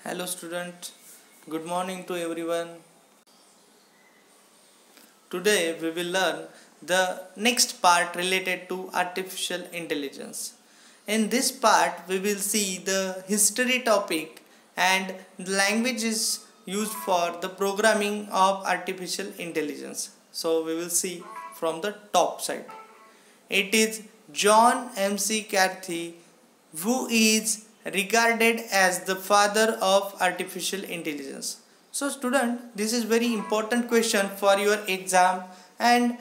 Hello student, good morning to everyone. Today we will learn the next part related to artificial intelligence. In this part we will see the history topic and the languages used for the programming of artificial intelligence. So we will see from the top side. It is John McCarthy who is regarded as the father of artificial intelligence. So student, this is very important question for your exam, and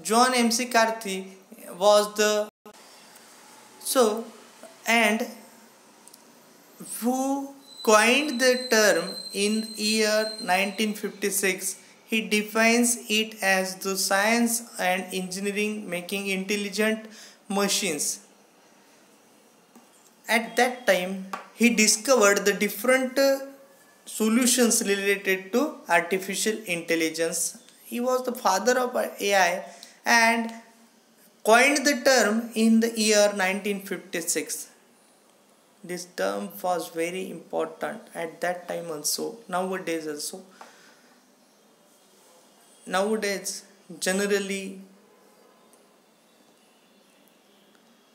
John McCarthy was the so and who coined the term in year 1956. He defines it as the science and engineering making intelligent machines. At that time, he discovered the different solutions related to artificial intelligence. He was the father of AI and coined the term in the year 1956. This term was very important at that time also, nowadays also. Nowadays, generally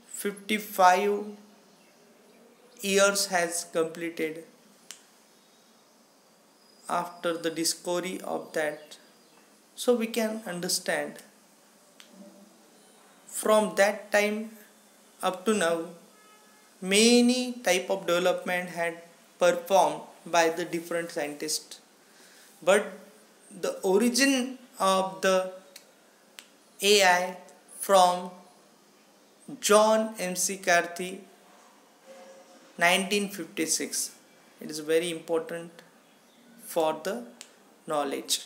55 years has completed after the discovery of that, so we can understand from that time up to now many type of development had performed by the different scientists, but the origin of the AI from John McCarthy 1956. It is very important for the knowledge.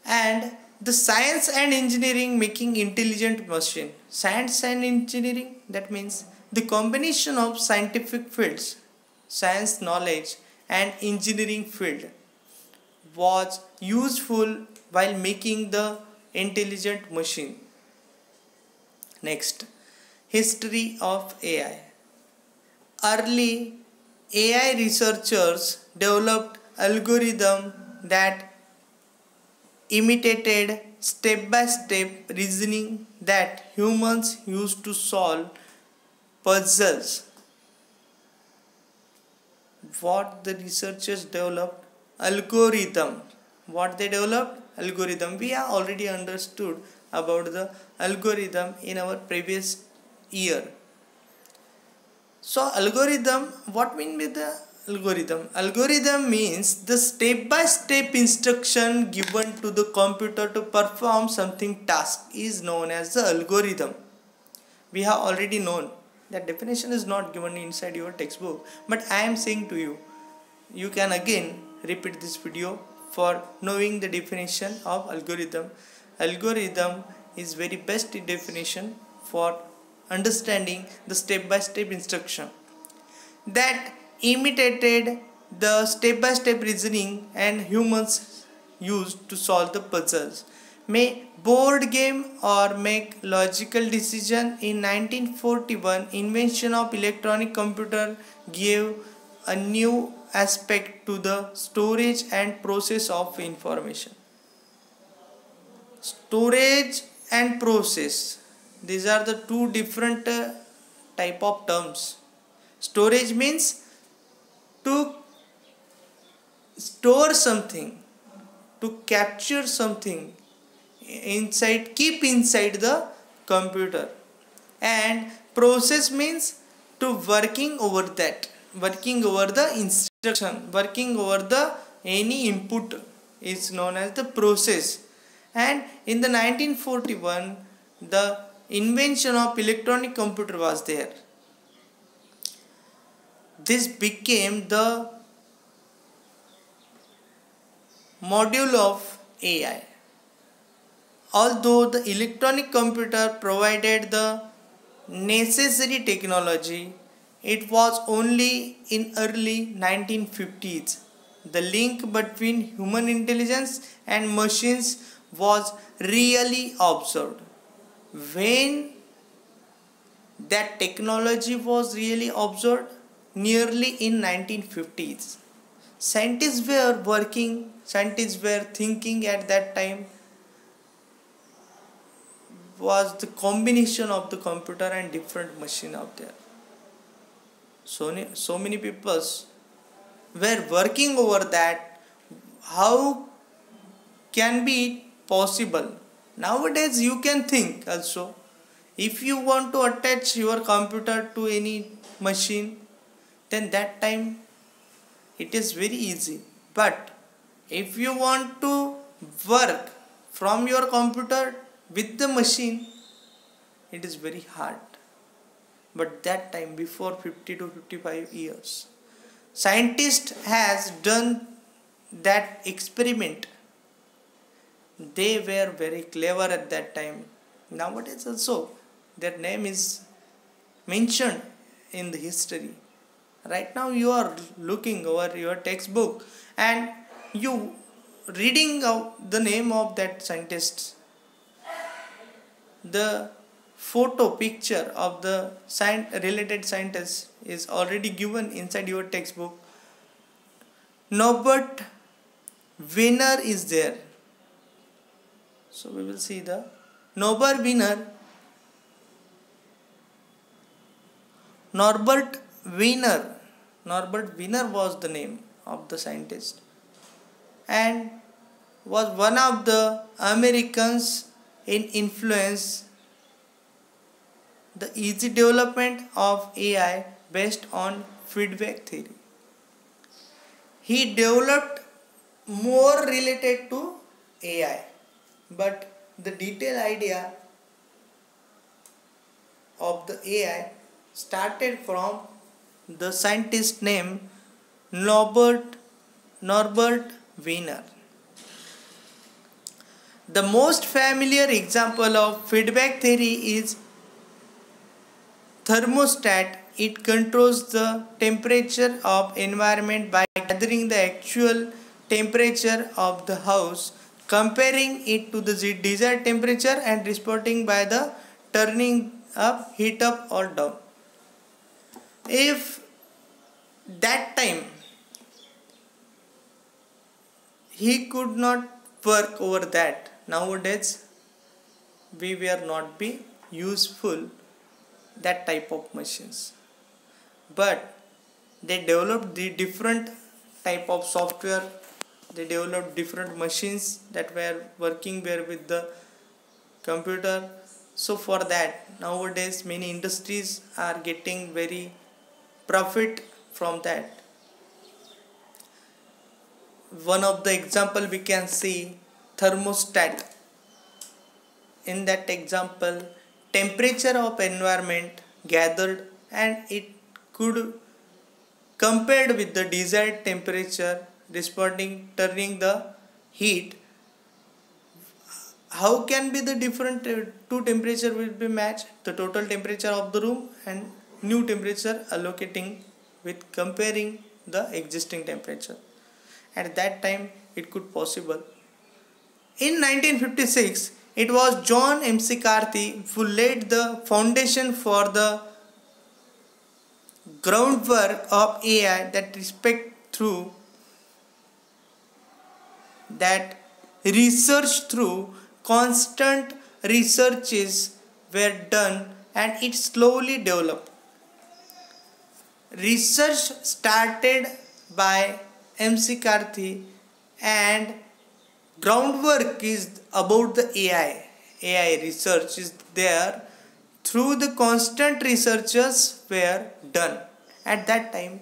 And the science and engineering making intelligent machine. Science and engineering, that means the combination of scientific fields, science knowledge and engineering field was useful while making the intelligent machine. Next, history of AI. Early AI researchers developed algorithms that imitated step-by-step reasoning that humans used to solve puzzles. What the researchers developed? Algorithm. What they developed? Algorithm. We have already understood about the algorithm in our previous year. So algorithm, what mean by the algorithm? Algorithm means the step-by-step instruction given to the computer to perform something task is known as the algorithm. We have already known that definition is not given inside your textbook, but I am saying to you, you can again repeat this video for knowing the definition of algorithm. Algorithm is very best definition for understanding the step-by-step instruction that imitated the step-by-step reasoning and humans used to solve the puzzles. May board game or make logical decision. In 1941, invention of electronic computer gave a new aspect to the storage and process of information. Storage and process, these are the two different type of terms. Storage means to store something, to capture something inside, keep inside the computer, and process means to working over that, working over the instruction, working over the any input is known as the process. And in the 1941, the invention of electronic computer was there. This became the module of AI. Although the electronic computer provided the necessary technology, it was only in early 1950s. The link between human intelligence and machines was really observed. When that technology was really observed, nearly in 1950s. Scientists were thinking at that time was the combination of the computer and different machine out there. So many people were working over that. How can be possible? Nowadays you can think also, if you want to attach your computer to any machine, then that time it is very easy. But if you want to work from your computer with the machine, it is very hard. But that time, before 50 to 55 years, scientist has done that experiment. They were very clever at that time. Nowadays also their name is mentioned in the history. Right now you are looking over your textbook and you reading out the name of that scientist. The photo picture of the related scientist is already given inside your textbook. Norbert Wiener is there. So we will see the Norbert Wiener. Norbert Wiener. Norbert Wiener was the name of the scientist and was one of the Americans in influence the easy development of AI based on feedback theory. He developed more related to AI, but the detailed idea of the AI started from the scientist named Norbert Wiener. The most familiar example of feedback theory is thermostat. It controls the temperature of environment by gathering the actual temperature of the house, comparing it to the desired temperature and responding by the turning up, heat up or down. If that time he could not work over that, nowadays we will not be useful that type of machines. But they developed the different type of software. They developed different machines that were working there with the computer. So for that, nowadays many industries are getting very profit from that. One of the example we can see thermostat. In that example, temperature of environment gathered and it could compared with the desired temperature, responding, turning the heat. How can be the different two temperature will be matched? The total temperature of the room and new temperature allocating with comparing the existing temperature. At that time it could possible. In 1956, it was John McCarthy who laid the foundation for the groundwork of AI that research through constant researches were done and it slowly developed. Research started by McCarthy and groundwork is about the AI. AI research is there through the constant researches were done. At that time,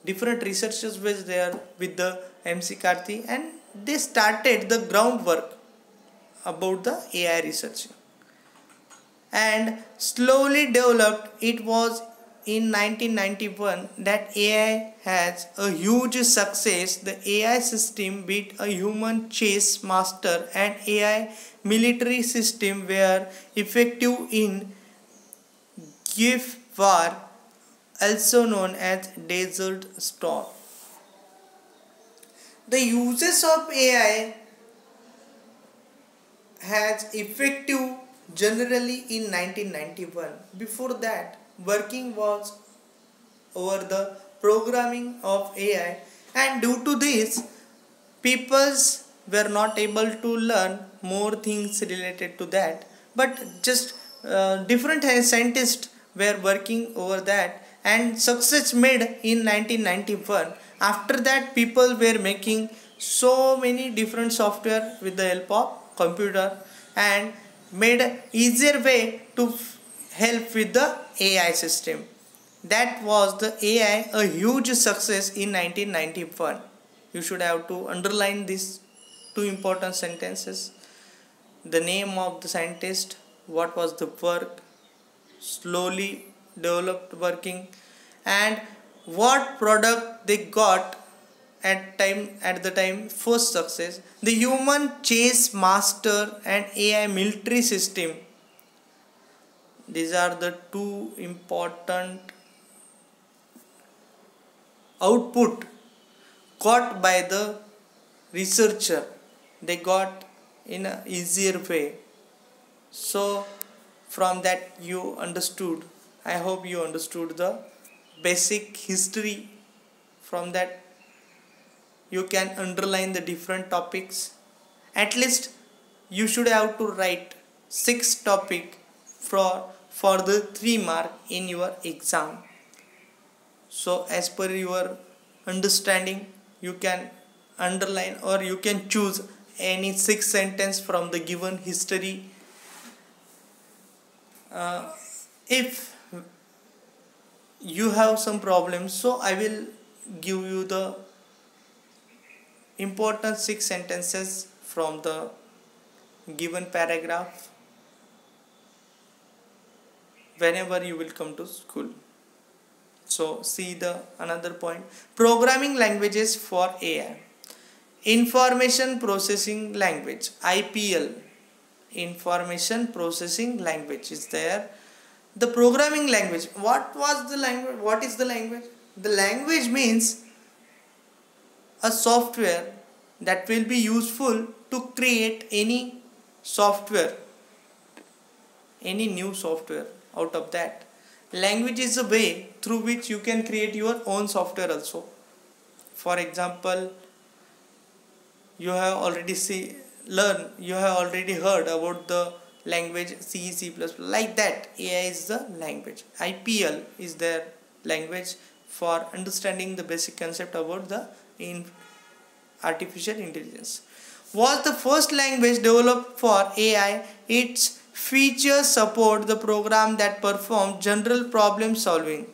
different researchers were there with the McCarthy and they started the groundwork about the AI research and slowly developed. It was in 1991 that AI has a huge success. The AI system beat a human chess master and AI military system were effective in Gulf War, also known as Desert Storm. The uses of AI has effective generally in 1991. Before that, working was over the programming of AI, and due to this peoples were not able to learn more things related to that, but just different scientists were working over that and success made in 1991. After that people were making so many different software with the help of computer and made easier way to help with the AI system. That was the AI a huge success in 1991. You should have to underline these two important sentences. The name of the scientist, what was the work, slowly developed working, and what product they got at the time first success. The human chess master and AI military system. These are the two important output got by the researcher. They got in a easier way. So from that you understood, I hope you understood the basic history. From that you can underline the different topics. At least you should have to write 6 topic for the 3 mark in your exam. So as per your understanding you can underline or you can choose any 6 sentence from the given history. If you have some problems, so I will give you the important 6 sentences from the given paragraph whenever you will come to school. So see the another point. Programming languages for AI. Information processing language, IPL. Information processing language is there. The programming language. What was the language? What is the language? The language means a software that will be useful to create any software, any new software out of that. Language is a way through which you can create your own software also. For example, you have already heard about the language C, C++, like that. AI is the language. IPL is their language for understanding the basic concept about the artificial intelligence. Was the first language developed for AI. Its features support the program that perform general problem solving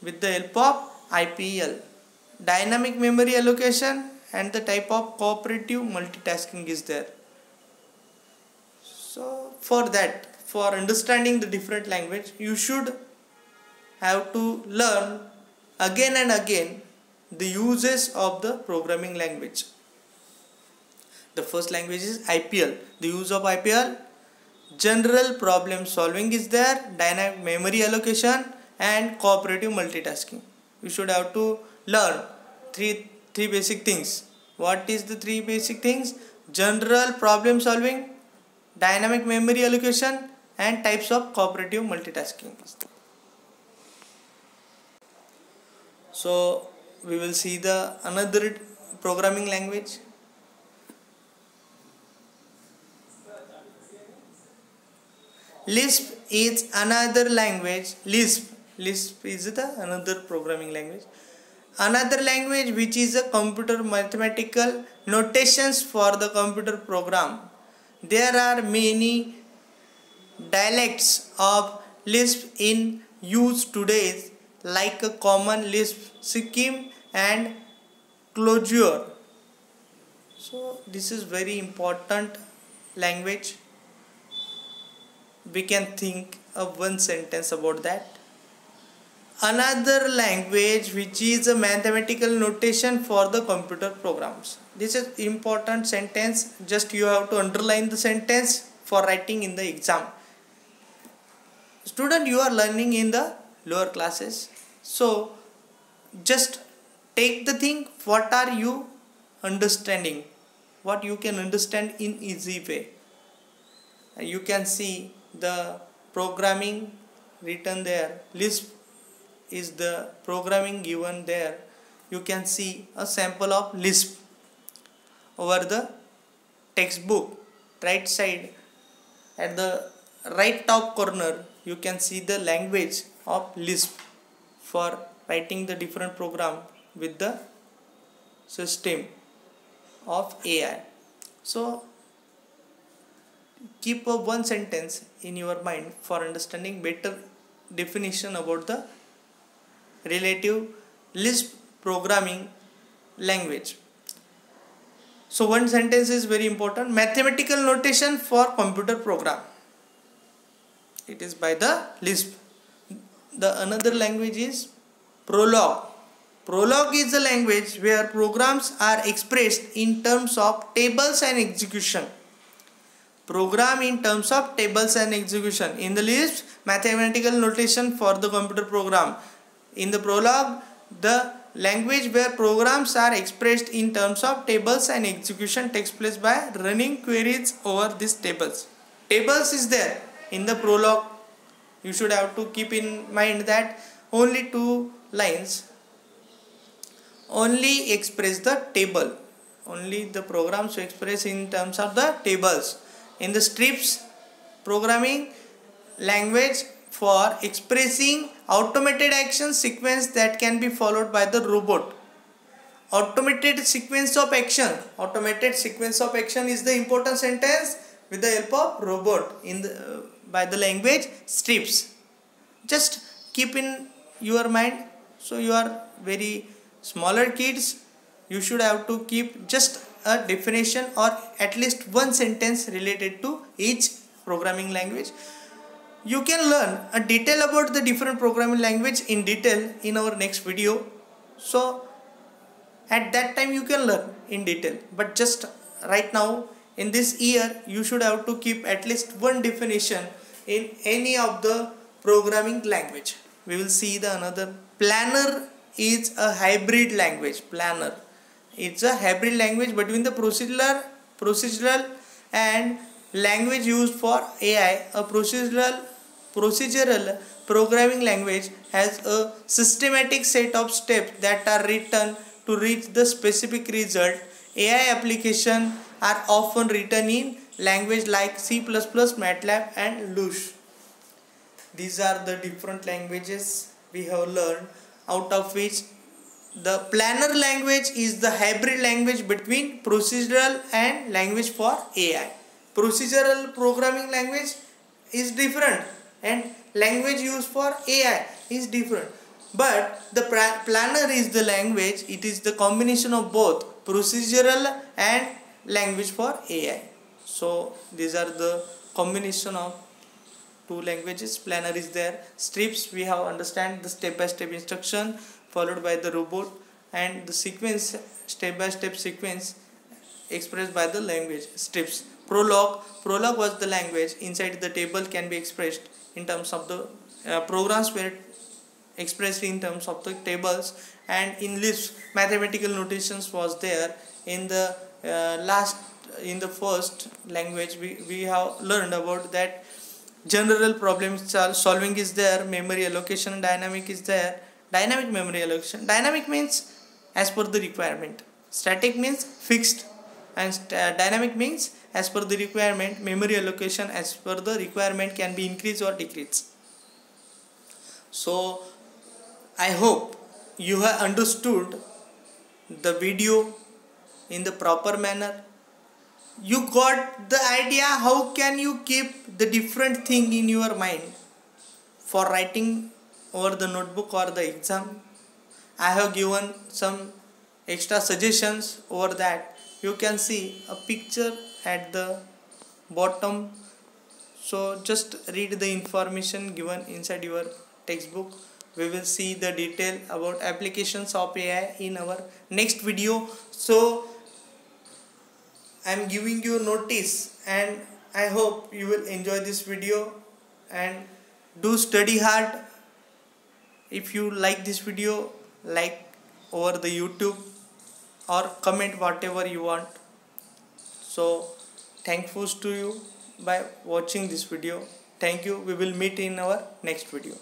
with the help of IPL. Dynamic memory allocation and the type of cooperative multitasking is there. So for that, for understanding the different language, you should have to learn again and again the uses of the programming language. The first language is IPL. The use of IPL, general problem solving is there, dynamic memory allocation and cooperative multitasking. You should have to learn three basic things. What is the 3 basic things? General problem solving, dynamic memory allocation and types of cooperative multitasking. So we will see the another programming language. Lisp is another language. Lisp is the another programming language. Another language which is a computer mathematical notations for the computer program. There are many dialects of Lisp in use today, like a common Lisp scheme and Clojure. So this is very important language. We can think of one sentence about that. Another language which is a mathematical notation for the computer programs. This is important sentence. Just you have to underline the sentence for writing in the exam. Student, you are learning in the lower classes. So just take the thing, what are you understanding, what you can understand in easy way. You can see the programming written there, Lisp is the programming given there. You can see a sample of Lisp over the textbook. Right side at the right top corner you can see the language of Lisp for writing the different program with the system of AI. So keep a one sentence in your mind for understanding better definition about the relative Lisp programming language. So one sentence is very important. Mathematical notation for computer program. It is by the Lisp. The another language is Prolog. Prolog is a language where programs are expressed in terms of tables and execution. Program in terms of tables and execution. In the Lisp, mathematical notation for the computer program. In the Prolog, the language where programs are expressed in terms of tables and execution takes place by running queries over these tables. Tables is there in the Prolog. You should have to keep in mind that only 2 lines only express the table. Only the programs express in terms of the tables. In the strips programming language for expressing automated action sequence that can be followed by the robot. Automated sequence of action. Automated sequence of action is the important sentence with the help of robot in the by the language strips. Just keep in your mind. So you are very smaller kids. You should have to keep just a definition or at least one sentence related to each programming language. You can learn a detail about the different programming language in detail in our next video. So at that time you can learn in detail. But just right now in this year you should have to keep at least one definition in any of the programming language. We will see the another. Planner is a hybrid language. Planner. It's a hybrid language between the procedural and language used for AI. A procedural programming language has a systematic set of steps that are written to reach the specific result. AI applications are often written in language like C++, MATLAB and Lush. These are the different languages we have learned, out of which the planner language is the hybrid language between procedural and language for AI. Procedural programming language is different and language used for AI is different. But the planner is the language, it is the combination of both procedural and language for AI. So these are the combination of 2 languages. Planner is there. Strips, we have understand the step-by-step instruction followed by the robot and the sequence, step-by-step sequence expressed by the language strips. Prolog was the language inside the table can be expressed in terms of the programs were expressed in terms of the tables, and in Lisp mathematical notations was there. In the first language we have learned about that general problem solving is there, memory allocation dynamic is there. Dynamic memory allocation, dynamic means as per the requirement, static means fixed, and dynamic means as per the requirement. Memory allocation as per the requirement can be increased or decreased. So I hope you have understood the video in the proper manner. You got the idea how can you keep the different thing in your mind for writing over the notebook or the exam. I have given some extra suggestions over that. You can see a picture at the bottom. So just read the information given inside your textbook. We will see the detail about applications of AI in our next video. So I am giving you notice, and I hope you will enjoy this video and do study hard. If you like this video, like over the YouTube or comment whatever you want. So thankful to you by watching this video. Thank you. We will meet in our next video.